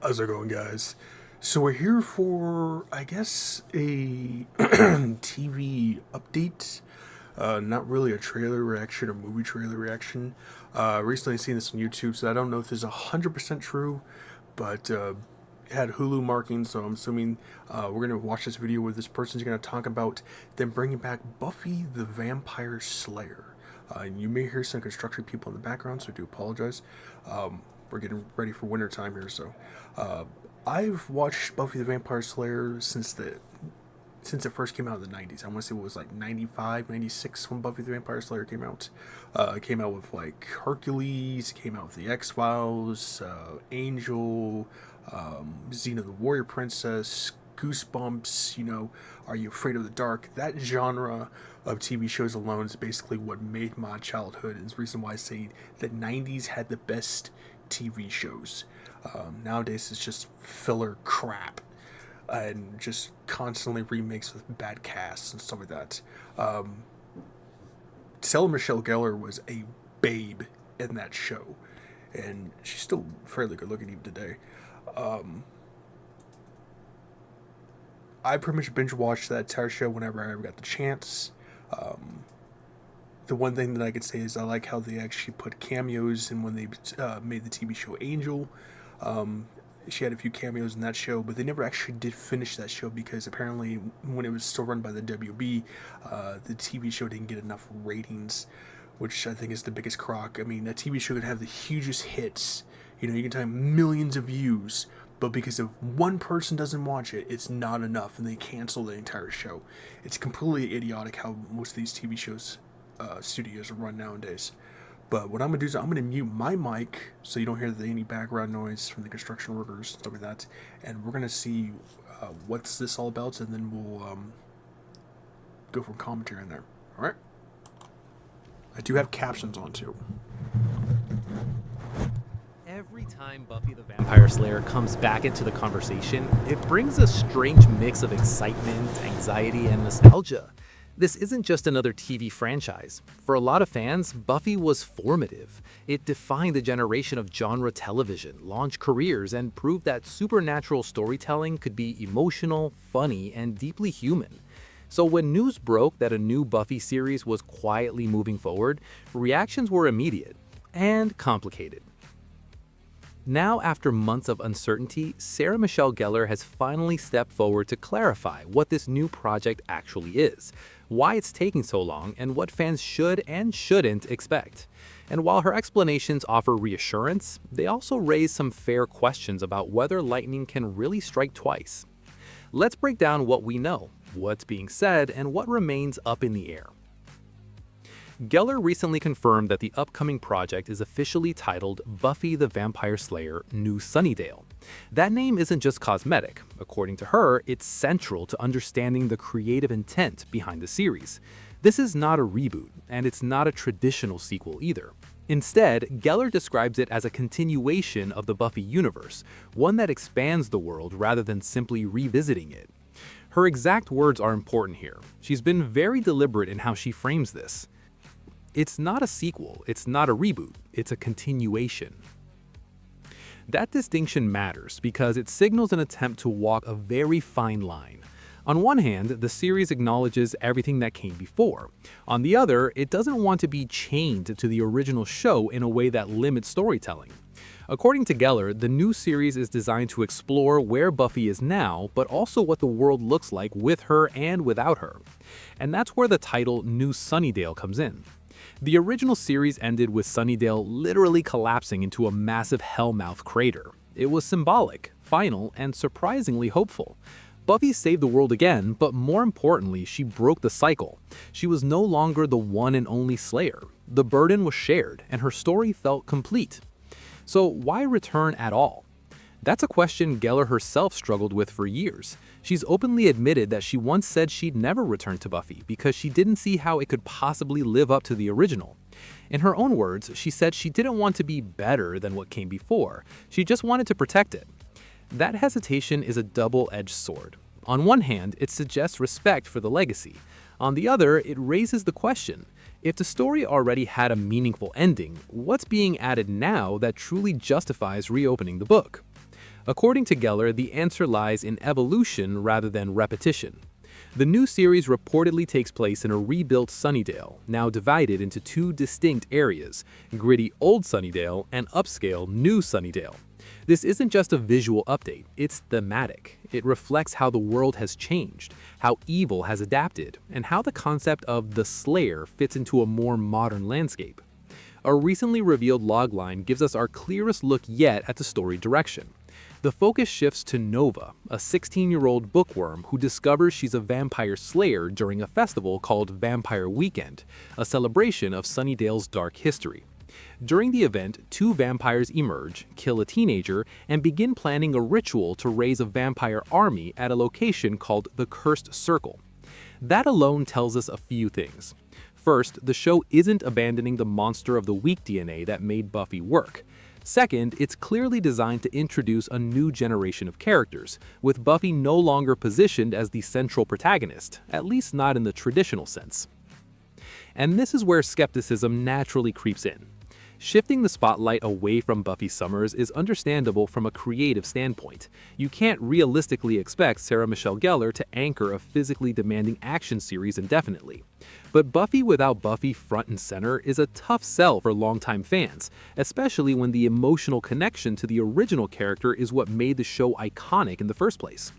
How's it going, guys? So we're here for, I guess, a TV update. Not really a trailer reaction or movie trailer reaction. Recently seen this on YouTube, so I don't know if this is 100% true, but it had Hulu marking, so I'm assuming we're going to watch this video where this person's going to talk about them bringing back Buffy the Vampire Slayer. You may hear some construction people in the background, so I do apologize. We're getting ready for winter time here, so I've watched Buffy the Vampire Slayer since it first came out in the 90s. I want to say what was like 95, 96 when Buffy the Vampire Slayer came out. It came out with like Hercules, it came out with the X-Files, Angel, Xena the Warrior Princess, Goosebumps, Are You Afraid of the Dark? That genre of TV shows alone is basically what made my childhood, and it's the reason why I say the 90s had the best TV shows. Nowadays it's just filler crap and just constantly remakes with bad casts and stuff like that. Sara Michelle Gellar was a babe in that show, and she's still fairly good looking even today. I pretty much binge watched that entire show whenever I ever got the chance. The one thing that I could say is I like how they actually put cameos in when they made the TV show Angel. She had a few cameos in that show, but they never actually did finish that show because apparently when it was still run by the WB, the TV show didn't get enough ratings, which I think is the biggest crock. I mean, a TV show could have the hugest hits. You can have millions of views, but because if one person doesn't watch it, it's not enough, and they cancel the entire show. It's completely idiotic how most of these TV shows, studios are run nowadays. But what I'm going to do is I'm going to mute my mic so you don't hear any background noise from the construction workers, stuff like that. And we're going to see what's this all about, and then we'll go from commentary in there. All right? I do have captions on, too. Every time Buffy the Vampire Slayer comes back into the conversation, it brings a strange mix of excitement, anxiety, and nostalgia. This isn't just another TV franchise. For a lot of fans, Buffy was formative. It defined a generation of genre television, launched careers, and proved that supernatural storytelling could be emotional, funny, and deeply human. So when news broke that a new Buffy series was quietly moving forward, reactions were immediate and complicated. Now, after months of uncertainty, Sara Michelle Gellar has finally stepped forward to clarify what this new project actually is, why it's taking so long, and what fans should and shouldn't expect. And while her explanations offer reassurance, they also raise some fair questions about whether lightning can really strike twice. Let's break down what we know, what's being said, and what remains up in the air. Gellar recently confirmed that the upcoming project is officially titled Buffy the Vampire Slayer New Sunnydale. That name isn't just cosmetic. According to her, it's central to understanding the creative intent behind the series. This is not a reboot, and it's not a traditional sequel either. Instead, Gellar describes it as a continuation of the Buffy universe, one that expands the world rather than simply revisiting it. Her exact words are important here. She's been very deliberate in how she frames this. It's not a sequel, it's not a reboot, it's a continuation. That distinction matters because it signals an attempt to walk a very fine line. On one hand, the series acknowledges everything that came before. On the other, it doesn't want to be chained to the original show in a way that limits storytelling. According to Gellar, the new series is designed to explore where Buffy is now, but also what the world looks like with her and without her. And that's where the title New Sunnydale comes in. The original series ended with Sunnydale literally collapsing into a massive hellmouth crater. It was symbolic, final, and surprisingly hopeful. Buffy saved the world again, but more importantly, she broke the cycle. She was no longer the one and only Slayer. The burden was shared, and her story felt complete. So why return at all? That's a question Gellar herself struggled with for years. She's openly admitted that she once said she'd never return to Buffy because she didn't see how it could possibly live up to the original. In her own words, she said she didn't want to be better than what came before. She just wanted to protect it. That hesitation is a double-edged sword. On one hand, it suggests respect for the legacy. On the other, it raises the question, if the story already had a meaningful ending, what's being added now that truly justifies reopening the book? According to Gellar, the answer lies in evolution rather than repetition. The new series reportedly takes place in a rebuilt Sunnydale, now divided into two distinct areas, gritty old Sunnydale and upscale new Sunnydale. This isn't just a visual update, it's thematic. It reflects how the world has changed, how evil has adapted, and how the concept of the Slayer fits into a more modern landscape. A recently revealed logline gives us our clearest look yet at the story direction. The focus shifts to Nova, a 16-year-old bookworm who discovers she's a vampire slayer during a festival called Vampire Weekend, a celebration of Sunnydale's dark history. During the event, two vampires emerge, kill a teenager, and begin planning a ritual to raise a vampire army at a location called the Cursed Circle. That alone tells us a few things. First, the show isn't abandoning the monster of the week DNA that made Buffy work. Second, it's clearly designed to introduce a new generation of characters, with Buffy no longer positioned as the central protagonist, at least not in the traditional sense. And this is where skepticism naturally creeps in. Shifting the spotlight away from Buffy Summers is understandable from a creative standpoint. You can't realistically expect Sara Michelle Gellar to anchor a physically demanding action series indefinitely. But Buffy without Buffy front and center is a tough sell for longtime fans, especially when the emotional connection to the original character is what made the show iconic in the first place.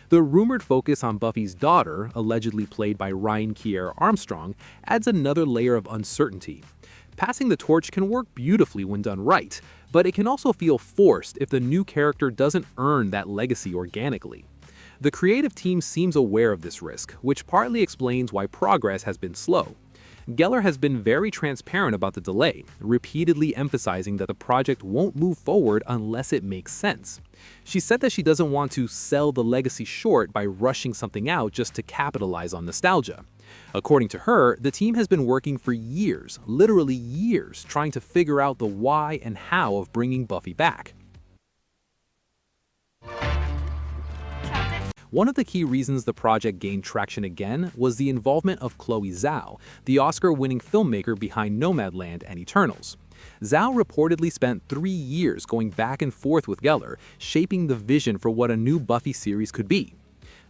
The rumored focus on Buffy's daughter, allegedly played by Ryan Kier Armstrong, adds another layer of uncertainty. Passing the torch can work beautifully when done right, but it can also feel forced if the new character doesn't earn that legacy organically. The creative team seems aware of this risk, which partly explains why progress has been slow. Gellar has been very transparent about the delay, repeatedly emphasizing that the project won't move forward unless it makes sense. She said that she doesn't want to sell the legacy short by rushing something out just to capitalize on nostalgia. According to her, the team has been working for years, literally years, trying to figure out the why and how of bringing Buffy back. One of the key reasons the project gained traction again was the involvement of Chloe Zhao, the Oscar-winning filmmaker behind Nomadland and Eternals. Zhao reportedly spent 3 years going back and forth with Gellar, shaping the vision for what a new Buffy series could be.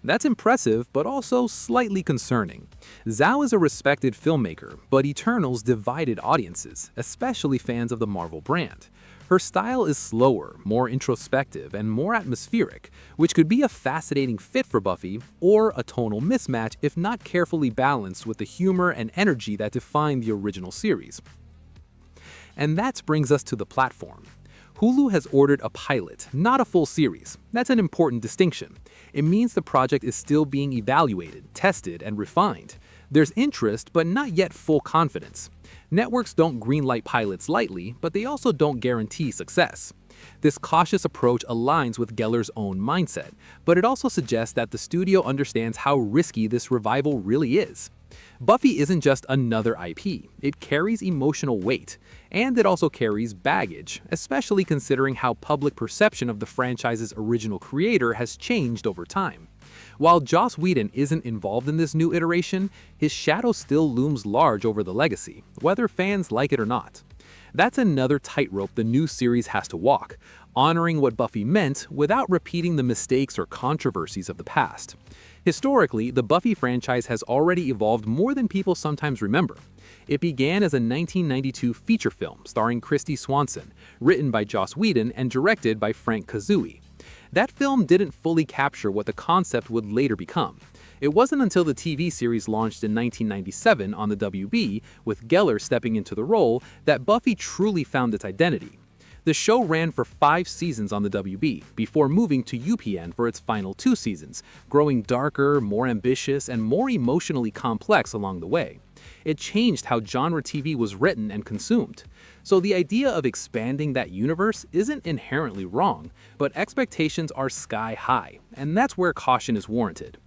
That's impressive, but also slightly concerning. Zhao is a respected filmmaker, but Eternals divided audiences, especially fans of the Marvel brand. Her style is slower, more introspective, and more atmospheric, which could be a fascinating fit for Buffy, or a tonal mismatch if not carefully balanced with the humor and energy that defined the original series. And that brings us to the platform. Hulu has ordered a pilot, not a full series. That's an important distinction. It means the project is still being evaluated, tested, and refined. There's interest, but not yet full confidence. Networks don't greenlight pilots lightly, but they also don't guarantee success. This cautious approach aligns with Gellar's own mindset, but it also suggests that the studio understands how risky this revival really is. Buffy isn't just another IP, it carries emotional weight, and it also carries baggage, especially considering how public perception of the franchise's original creator has changed over time. While Joss Whedon isn't involved in this new iteration, his shadow still looms large over the legacy, whether fans like it or not. That's another tightrope the new series has to walk, honoring what Buffy meant without repeating the mistakes or controversies of the past. Historically, the Buffy franchise has already evolved more than people sometimes remember. It began as a 1992 feature film starring Kristy Swanson, written by Joss Whedon and directed by Frank Kazooie. That film didn't fully capture what the concept would later become. It wasn't until the TV series launched in 1997 on the WB, with Gellar stepping into the role, that Buffy truly found its identity. The show ran for 5 seasons on the WB, before moving to UPN for its final 2 seasons, growing darker, more ambitious, and more emotionally complex along the way. It changed how genre TV was written and consumed. So the idea of expanding that universe isn't inherently wrong, but expectations are sky high, and that's where caution is warranted.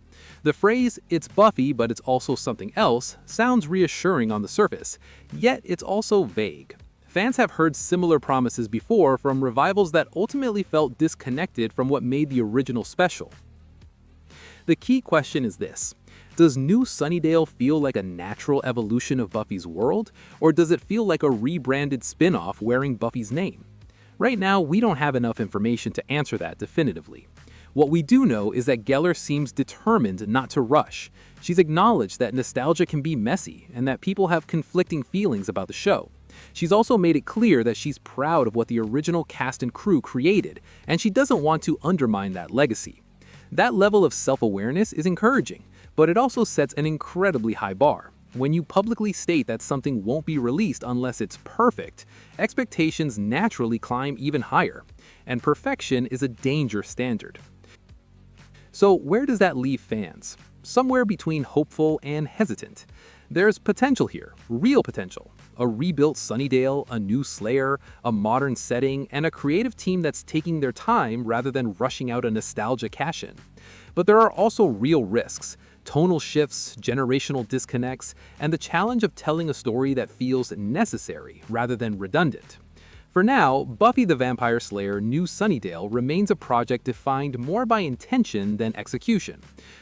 The phrase, "it's Buffy, but it's also something else," sounds reassuring on the surface, yet it's also vague. Fans have heard similar promises before from revivals that ultimately felt disconnected from what made the original special. The key question is this: does New Sunnydale feel like a natural evolution of Buffy's world, or does it feel like a rebranded spin-off wearing Buffy's name? Right now, we don't have enough information to answer that definitively. What we do know is that Gellar seems determined not to rush. She's acknowledged that nostalgia can be messy and that people have conflicting feelings about the show. She's also made it clear that she's proud of what the original cast and crew created, and she doesn't want to undermine that legacy. That level of self-awareness is encouraging, but it also sets an incredibly high bar. When you publicly state that something won't be released unless it's perfect, expectations naturally climb even higher, and perfection is a dangerous standard. So where does that leave fans? Somewhere between hopeful and hesitant. There's potential here, real potential. A rebuilt Sunnydale, a new Slayer, a modern setting, and a creative team that's taking their time rather than rushing out a nostalgia cash-in. But there are also real risks, tonal shifts, generational disconnects, and the challenge of telling a story that feels necessary rather than redundant. For now, Buffy the Vampire Slayer New Sunnydale remains a project defined more by intention than execution.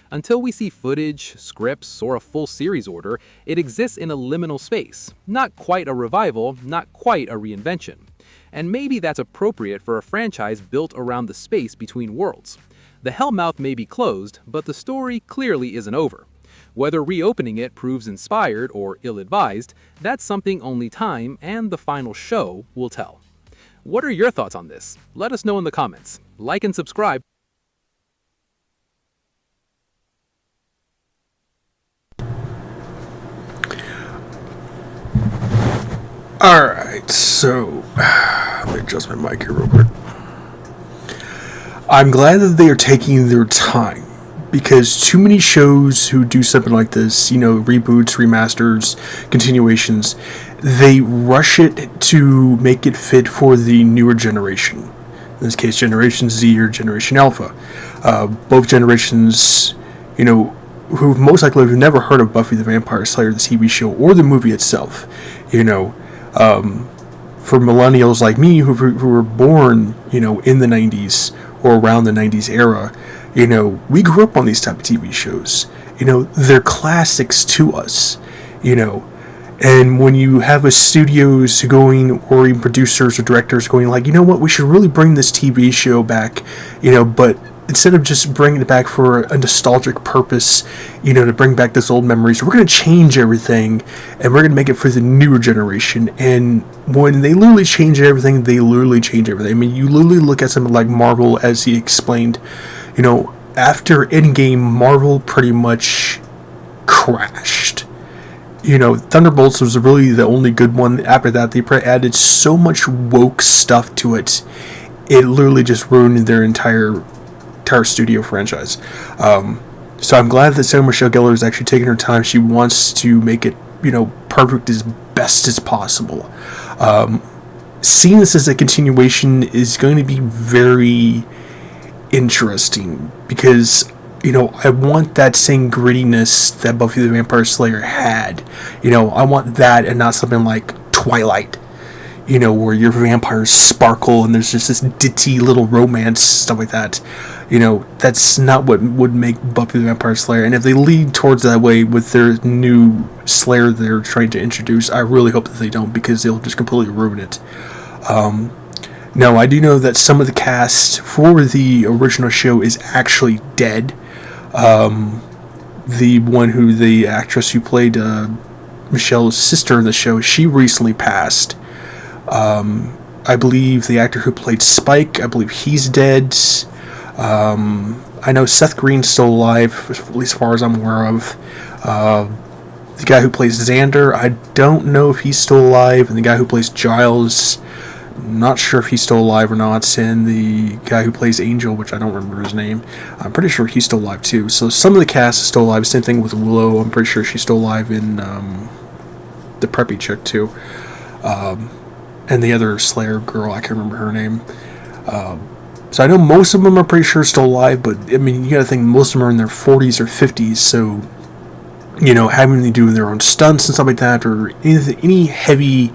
Until we see footage, scripts, or a full series order, it exists in a liminal space. Not quite a revival, not quite a reinvention. And maybe that's appropriate for a franchise built around the space between worlds. The Hellmouth may be closed, but the story clearly isn't over. Whether reopening it proves inspired or ill-advised, that's something only time and the final show will tell. What are your thoughts on this? Let us know in the comments. Like and subscribe. Alright, so let me adjust my mic here real quick. I'm glad that they are taking their time, because too many shows who do something like this, reboots, remasters, continuations, they rush it to make it fit for the newer generation. In this case, Generation Z or Generation Alpha. Both generations, who most likely have never heard of Buffy the Vampire Slayer, the TV show, or the movie itself. For millennials like me who were born, in the 90s or around the 90s era, we grew up on these type of TV shows. They're classics to us, and when you have a studios going, or even producers or directors going like, we should really bring this TV show back, but instead of just bringing it back for a nostalgic purpose, to bring back those old memories, we're going to change everything, and we're going to make it for the newer generation. And when they literally change everything, they literally change everything. I mean, you literally look at something like Marvel, as he explained, after Endgame, Marvel pretty much crashed. Thunderbolts was really the only good one. After that, they added so much woke stuff to it. It literally just ruined their entire studio franchise. So I'm glad that Sara Michelle Gellar is actually taking her time. She wants to make it, perfect as best as possible. Seeing this as a continuation is going to be very interesting, because I want that same grittiness that Buffy the Vampire Slayer had. I want that, and not something like Twilight, where your vampires sparkle and there's just this ditty little romance, stuff like that. That's not what would make Buffy the Vampire Slayer. And if they lead towards that way with their new Slayer they're trying to introduce, I really hope that they don't, because they'll just completely ruin it. Now, I do know that some of the cast for the original show is actually dead. The actress who played Michelle's sister in the show, she recently passed. I believe the actor who played Spike, I believe he's dead. I know Seth Green's still alive, at least as far as I'm aware of. The guy who plays Xander, I don't know if he's still alive. And the guy who plays Giles, not sure if he's still alive or not. And the guy who plays Angel, which I don't remember his name, I'm pretty sure he's still alive too. So some of the cast is still alive. Same thing with Willow. I'm pretty sure she's still alive in the preppy chick too. And the other Slayer girl, I can't remember her name. So I know most of them are pretty sure still alive, but I mean, you gotta think most of them are in their 40s or 50s, so, having to do their own stunts and stuff like that, or any heavy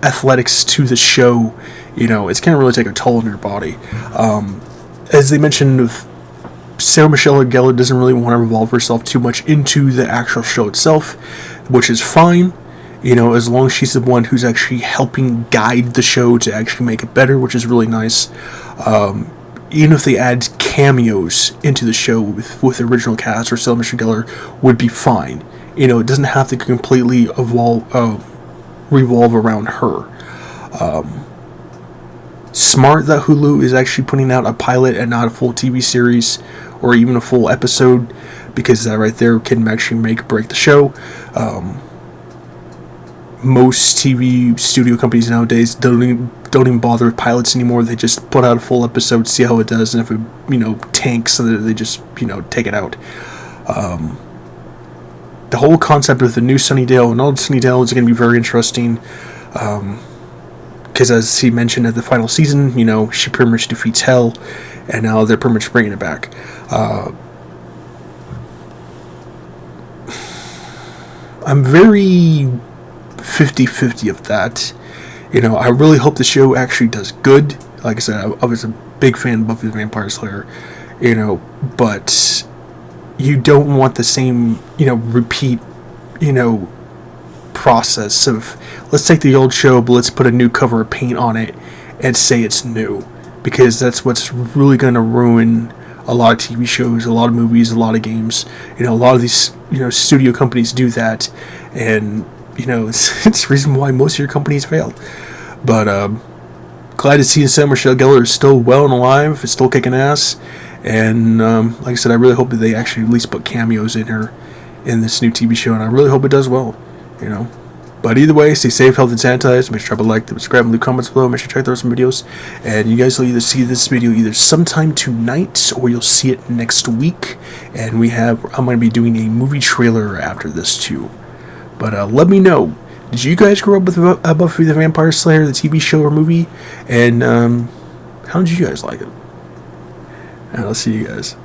athletics to the show, it's gonna really take a toll on your body. As they mentioned, Sara Michelle Gellar doesn't really want to involve herself too much into the actual show itself, which is fine. as long as she's the one who's actually helping guide the show to actually make it better, which is really nice. Even if they add cameos into the show with the original cast or Sara Michelle Gellar would be fine. It doesn't have to completely revolve around her. Smart that Hulu is actually putting out a pilot and not a full TV series or even a full episode, because that right there can actually make or break the show. Most TV studio companies nowadays don't even bother with pilots anymore. They just put out a full episode, see how it does, and if it tanks, they just take it out. The whole concept of the new Sunnydale and old Sunnydale is going to be very interesting. Because as he mentioned at the final season, she pretty much defeats Hell, and now they're pretty much bringing it back. I'm very 50-50 of that. I really hope the show actually does good. Like I said, I was a big fan of Buffy the Vampire Slayer, but you don't want the same, repeat, process of, let's take the old show, but let's put a new cover of paint on it and say it's new, because that's what's really going to ruin a lot of TV shows, a lot of movies, a lot of games. A lot of these, studio companies do that, and it's the reason why most of your companies fail. But glad to see Sara Michelle Gellar is still well and alive, is still kicking ass, and like I said, I really hope that they actually at least put cameos in her in this new TV show, and I really hope it does well. But either way, stay safe, healthy, and sanitized. Make sure to like, subscribe, and leave comments below. Make sure to check out some videos. And you guys will either see this video either sometime tonight or you'll see it next week. And I'm going to be doing a movie trailer after this too. But let me know. Did you guys grow up with Buffy the Vampire Slayer, the TV show or movie? And how did you guys like it? And I'll see you guys.